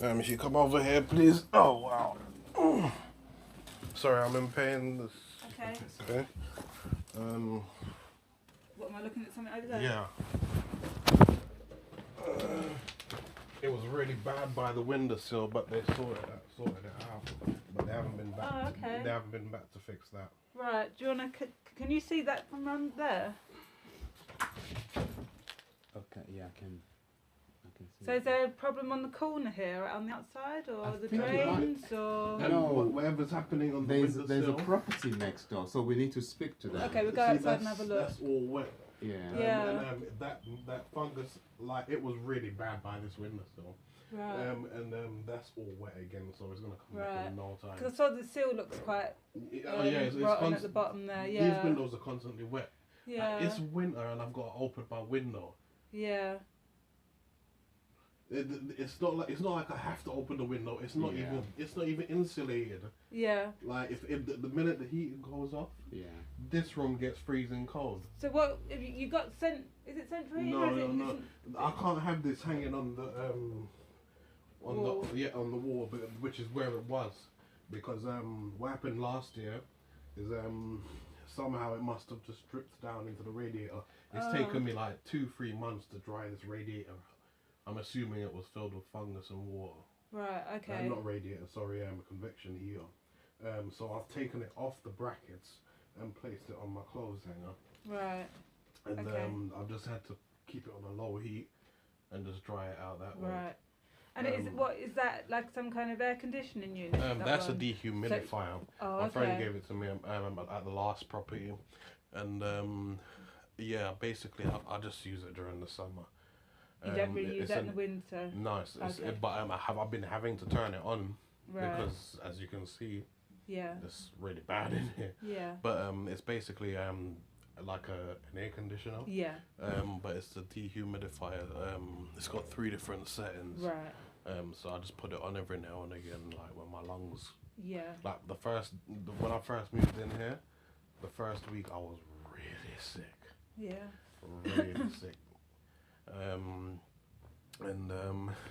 If you come over here, please. Oh wow. Sorry, I'm in pain. Okay. Okay. What, am I looking at something over there? Yeah. It was really bad by the windowsill, but they sorted it out. But they haven't been back. Oh, okay. They haven't been back to fix that. Right. Do you want to? Can you see that from around there? Okay. Yeah, I can see. So is there a problem on the corner here, on the outside, or I the think it drains, or? No. Whatever's happening on the windowsill. There's a property next door, so we need to speak to them. Okay, we'll go outside and have a look. That's all wet. Yeah. Yeah. And that fungus, like, it was really bad by this windowsill. Right. And that's all wet again, so it's gonna come back Right. in no time. Because I saw the seal looks quite It's rotten at the bottom there. Yeah. These windows are constantly wet. Yeah. It's winter and I've got to open my window. Yeah. It's not like I have to open the window. It's not even insulated. Yeah. Like if the minute the heat goes off, Yeah. this room gets freezing cold. So what? If you got sent? Is it central heating? or is it No. I can't have this hanging on the Wall. on the wall, which is where it was, because what happened last year is somehow it must have just dripped down into the radiator. It's taken me like 2-3 months to dry this radiator. I'm assuming it was filled with fungus and water. Right. Okay. Not radiator, sorry, a convection heater. So I've taken it off the brackets and placed it on my clothes hanger. Right. And Okay. I've just had to keep it on a low heat and just dry it out that way. Right. And what is that, like some kind of air conditioning unit? That's one? a dehumidifier. Oh, My friend okay. gave it to me at the last property, and yeah, basically I just use it during the summer. You don't really use that in the winter. No, Okay. but I've been having to turn it on Right. because, as you can see, Yeah. it's really bad in here. Yeah. But it's basically like an air conditioner. Yeah. But it's the dehumidifier. It's got 3 different settings. Right. So I just put it on every now and again, like when my lungs. Yeah. Like when I first moved in here, the first week I was really sick. Yeah. Really sick.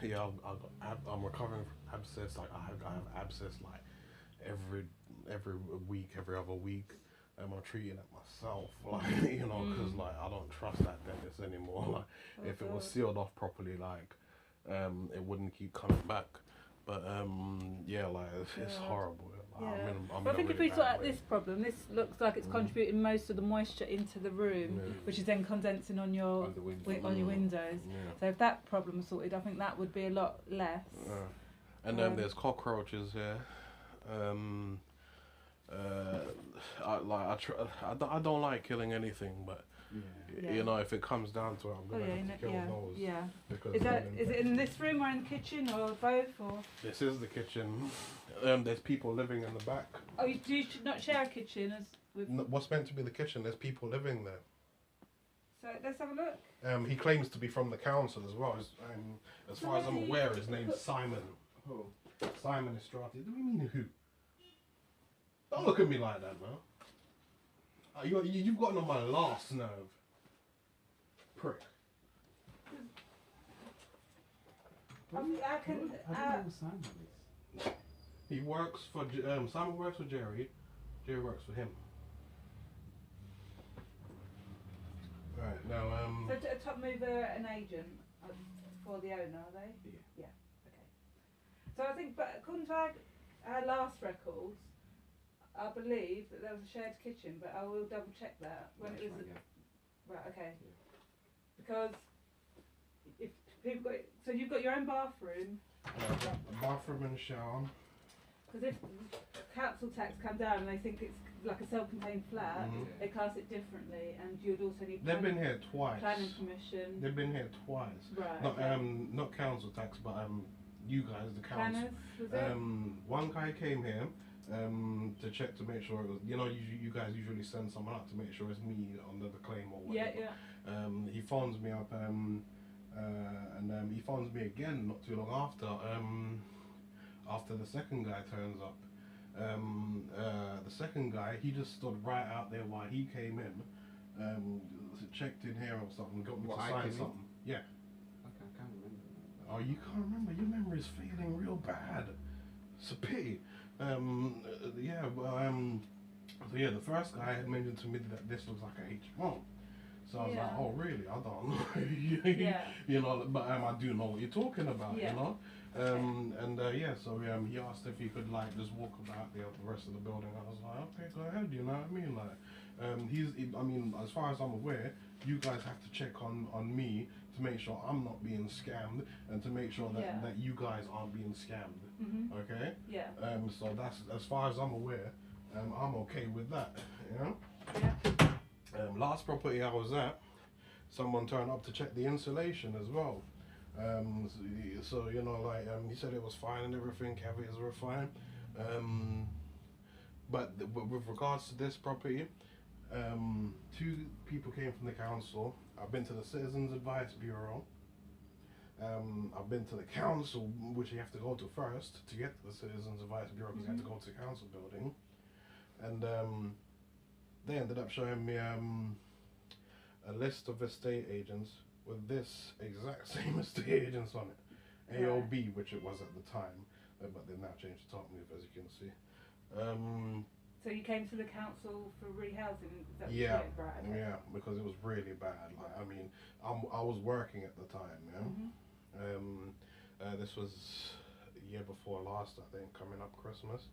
Yeah, I'm recovering from abscess. Like I have abscess like every week, every other week. I'm treating it myself, like because like I don't trust that dentist anymore. Like if it was sealed off properly, like it wouldn't keep coming back. But yeah, like it's horrible. Like, Yeah. I'm But I in a think if really we sort bad out way. this problem, this looks like it's contributing most of the moisture into the room, which is then condensing on your On the window. on your windows. Yeah. So if that problem's sorted, I think that would be a lot less. And there's cockroaches here. I don't like killing anything, but Yeah. if it comes down to it, I'm gonna have to kill those. Yeah. Because Is it in this room or in the kitchen or both or? this is the kitchen. There's people living in the back. Oh, do you not share a kitchen as with? What's meant to be the kitchen? There's people living there. So let's have a look. He claims to be from the council as well. As far as I'm aware, his name's Simon. Oh. Simon Estrati. What do you mean who? Don't look at me like that, man. You've gotten on my last nerve. Prick. I can. I don't know Simon is. He works for Simon works for Jerry. Jerry works for him. Right now, So a top mover, an agent for the owner, are they? Yeah. Yeah. Okay. So I think, but according to our last records, I believe that there was a shared kitchen, but I will double check that when That's it was. right, Right. Okay. Yeah. Because if people got, so you've got your own bathroom. a bathroom and a shower. Because if council tax come down and they think it's like a self-contained flat, they class it differently, and you'd also need. They've been here twice. Planning permission. They've been here twice. Right. Not okay. not council tax, but you guys, the council. Planners, was it? One guy came here to check to make sure it was. You guys usually send someone out to make sure it's me under the claim or whatever. Yeah. He phones me up and he phones me again not too long after the second guy turns up. The second guy, he just stood right out there while he came in, checked in here or something, got me to sign something. Yeah. Okay, I can't remember. Oh, you can't remember? Your memory's failing real bad. It's a pity. Yeah, well, so yeah, the first guy had mentioned to me that this looks like a H1. So I was like, oh really? I don't know. Yeah. You know, but I do know what you're talking about, Yeah. you know? Yeah, so he asked if he could like just walk about the rest of the building. I was like, okay, go ahead, you know what I mean? Like, I mean, as far as I'm aware, you guys have to check on me to make sure I'm not being scammed and to make sure that, that you guys aren't being scammed. Mm-hmm. Okay? Yeah. So that's, as far as I'm aware, I'm okay with that, you know? Yeah. Last property I was at, someone turned up to check the insulation as well. So you know, like he said it was fine and everything, cavities were fine. But with regards to this property, 2 people came from the council. I've been to the Citizens Advice Bureau. I've been to the council, which you have to go to first to get to the Citizens Advice Bureau because you have to go to the council building. And they ended up showing me a list of estate agents with this exact same estate agents on it. AOB, which it was at the time, but they've now changed the top move, as you can see. So you came to the council for rehousing? Is that Yeah, right? Okay. yeah, because it was really bad. Like, I mean, I was working at the time, yeah. Mm-hmm. This was a year before last, I think, coming up Christmas.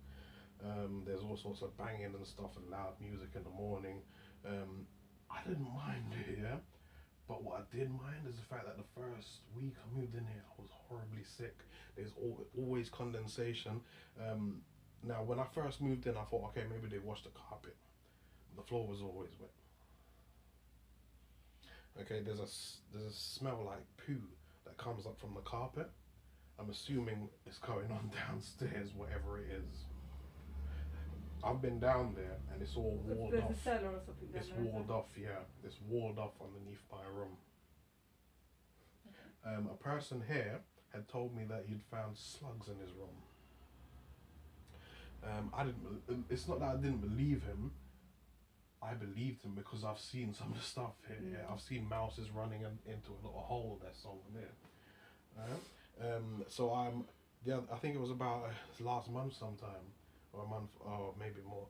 There's all sorts of banging and stuff and loud music in the morning. I didn't mind it, yeah. But what I did mind is the fact that the first week I moved in here, I was horribly sick. There's always condensation. Now, when I first moved in, I thought, okay, maybe they washed the carpet. The floor was always wet. Okay, there's a smell like poo that comes up from the carpet. I'm assuming it's going on downstairs, whatever it is. I've been down there and it's all walled off. There's a cellar or something down It's there, walled off, yeah. It's walled off underneath my room. Okay. A person here had told me that he'd found slugs in his room. It's not that I didn't believe him. I believed him because I've seen some of the stuff here. Mm. Yeah, I've seen mouses running into a little hole that's over there. So I think it was about last month sometime, or a month, or maybe more.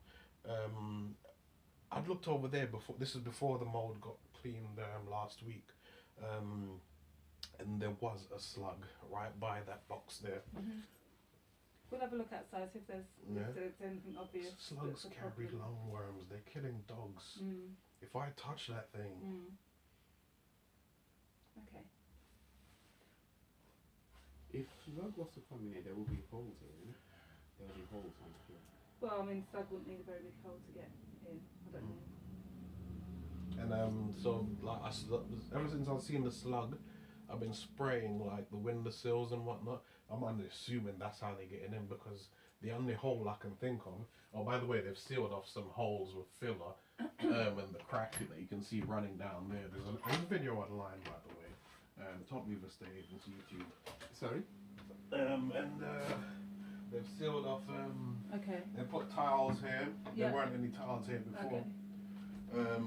I'd looked over there before. This is before the mold got cleaned last week, and there was a slug right by that box there. Mm-hmm. We'll have a look outside, see if there's anything obvious. Slugs carry lungworms. They're killing dogs. Mm. If I touch that thing. Mm. Okay. If slug was to come in here, there will be holes here, isn't it? There will be holes on the floor. Well, I mean, slug wouldn't need a very big hole to get in. I don't know. And so, like, ever since I've seen the slug, I've been spraying like the windowsills and whatnot. I'm only assuming that's how they're getting in because the only hole I can think of. Oh, by the way, they've sealed off some holes with filler, and the crack that you can see running down there. There's a video online, by the way. Top Move Estate Agents YouTube. Sorry? They've sealed off. Okay. They put tiles here. Yeah. There weren't any tiles here before. Okay.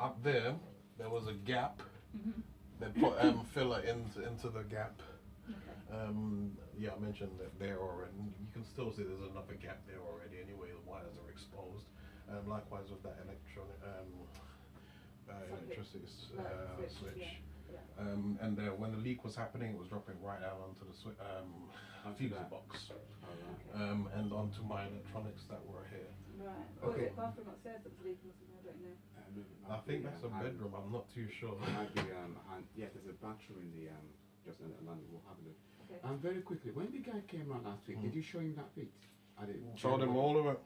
Up there was a gap. Mm-hmm. They put filler into the gap. Okay. Yeah, I mentioned that there already. You can still see there's another gap there already. Anyway, the wires are exposed. Likewise with that electricity switch. Yeah. And when the leak was happening, it was dropping right out onto the fuse box. And onto my electronics that were here. Right. Okay. Was it bathroom upstairs that was leaking or something? I don't know. I think that's a bedroom. I'm not too sure. Might be, yeah, there's a bathroom in the just in the landing. We'll have a look. Okay. Very quickly, when the guy came around last week, did you show him that bit? I didn't. Showed him all of it.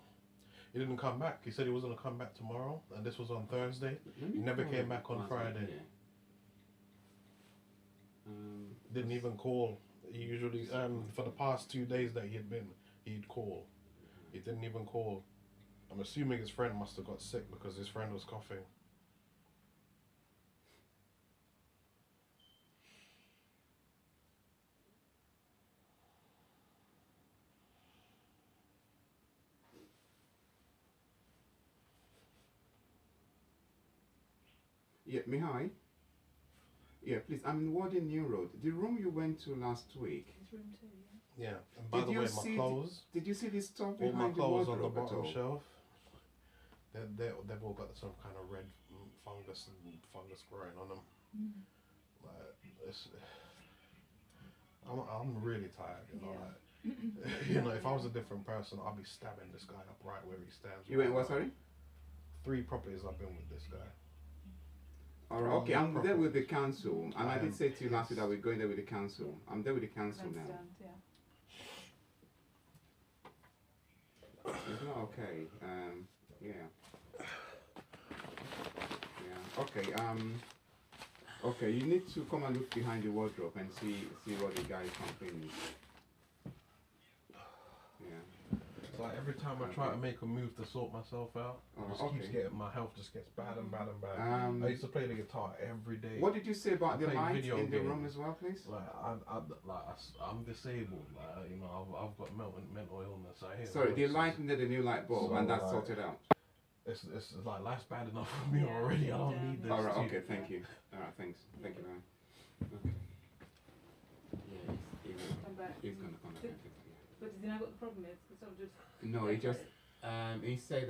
He didn't come back. He said he was going to come back tomorrow, and this was on Thursday. He never came back on Friday. Didn't even call. He usually, for the past 2 days that he had been, he'd call. He didn't even call. I'm assuming his friend must have got sick because his friend was coughing. Yeah, Mihai. Yeah, please. I'm in Warden New Road. The room you went to last week. It's room 2, yeah. Yeah. And by Did the you way, see my clothes, Did you see this stuff all my behind the clothes on the wardrobe at bottom all? shelf, they've all got some kind of red fungus growing on them. Mm. Like, I'm really tired, you know. Yeah. Like, you know, if I was a different person, I'd be stabbing this guy up right where he stands. You right went what? now. Sorry. 3 properties I've been with this guy. All right. Okay, I'm there with the council, and I I did am say to you last week that pissed. we're going there with the council. I'm there with the council now. Understand, yeah. It's not okay. Yeah. Yeah. Okay. Okay. You need to come and look behind the wardrobe and see what the guy is complaining. Yeah. It's like every time I try to make a move to sort myself out, my health just gets bad and bad and bad. I used to play the guitar every day. What did you say about the play light video in the games. room as well, please? Like I'm disabled. Like, you know, I've got mental illness. I hear Sorry, the voices. light needed a new light bulb, So, and that's like, sorted out. It's like life's bad enough for me Yeah, already. I don't need this. All right. too. Okay. Thank you. All right. Thanks. Thank you, man. Okay. Yeah, Come back. he's gonna come back. But does he know what the problem is? Because I'm just... No, he said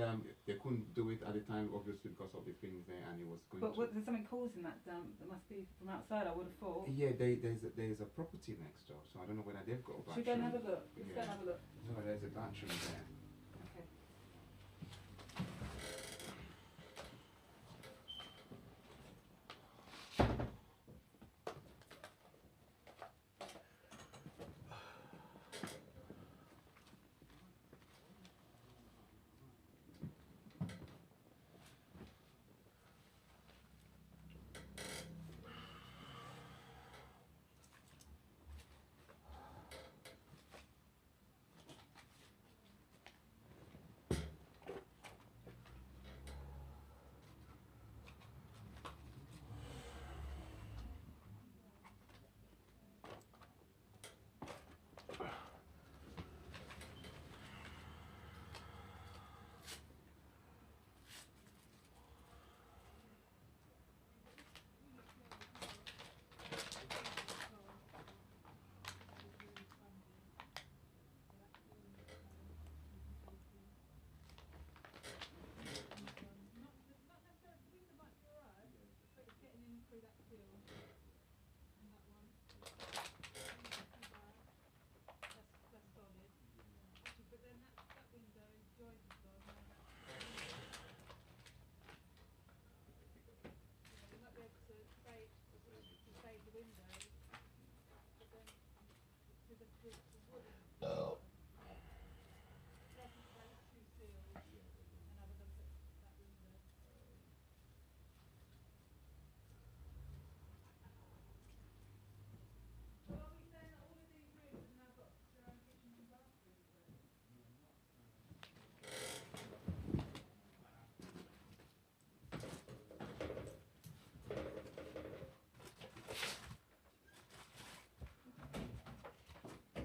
they couldn't do it at the time, obviously because of the things there, and he was going But to. there's something causing that damp that must be from outside, I would have thought. Yeah, there's a property next door, so I don't know whether they've got a Should we bathroom. go and have a look? Let's go and have a look. No, there's a bathroom there. Okay.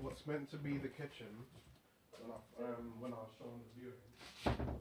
What's meant to be the kitchen, when I was showing the viewing.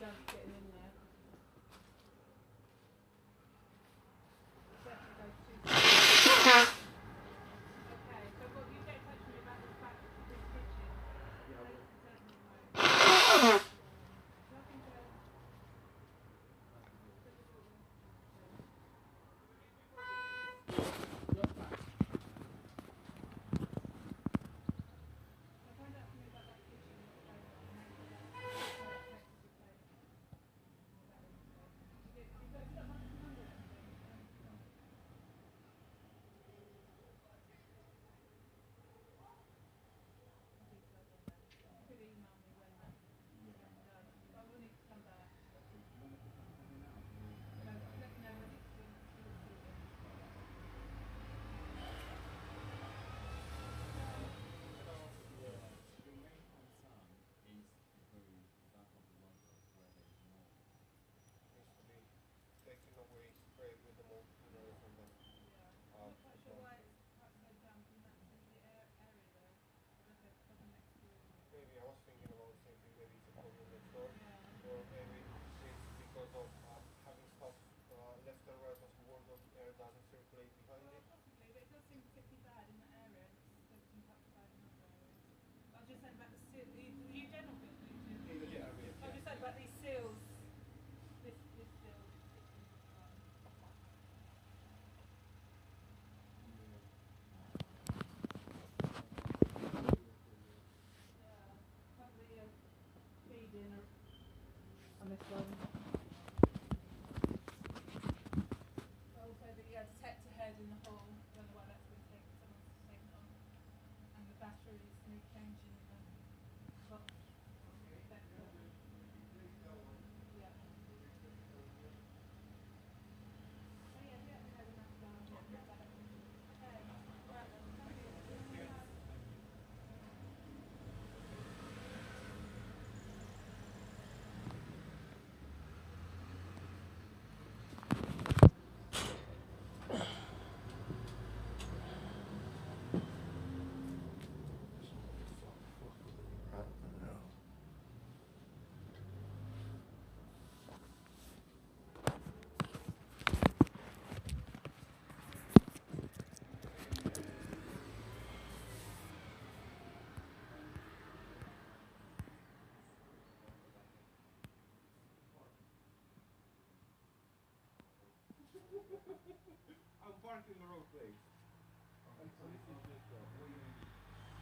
junk getting in there. Okay, so what you get in touch with me about this back this kitchen? Nothing to find out from me about that kitchen. About these seals, this seal. Probably feeding on this one. Also, the detector head in the hall. Don't know why that's been taken. Someone's taken it on. And the batteries need changing in the box. I'm parked in the wrong place. So this is just what do you mean?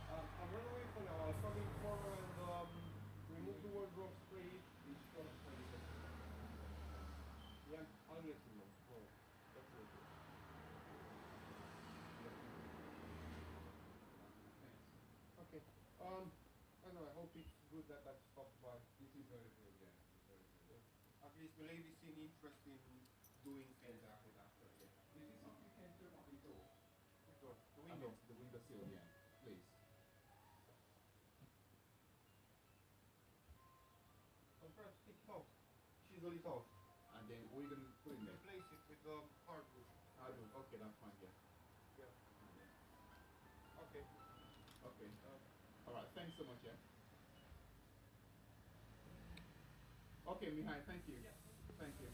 I'm running away for now. I was coming forward and remove the wardrobe spray. It's gonna spray it. Yeah, I'll let you know. Oh, that's okay. Okay. I know. I hope it's good that I've stopped by. This is very good. Yeah, it's very good. Yeah. At least the lady seemed interested in doing things after that. Yeah. This is something you can turn on the door. Which door? The I window. mean, the window sill, yeah. Please. I'm trying to take it out. Chisel it out. And then what are you going to put in there? Replace it with hardwood. Hardwood. Okay, that's fine, yeah. Yeah. Okay. Okay. Alright, thanks so much, yeah. Okay, Mihai, thank you. Yeah. Thank you.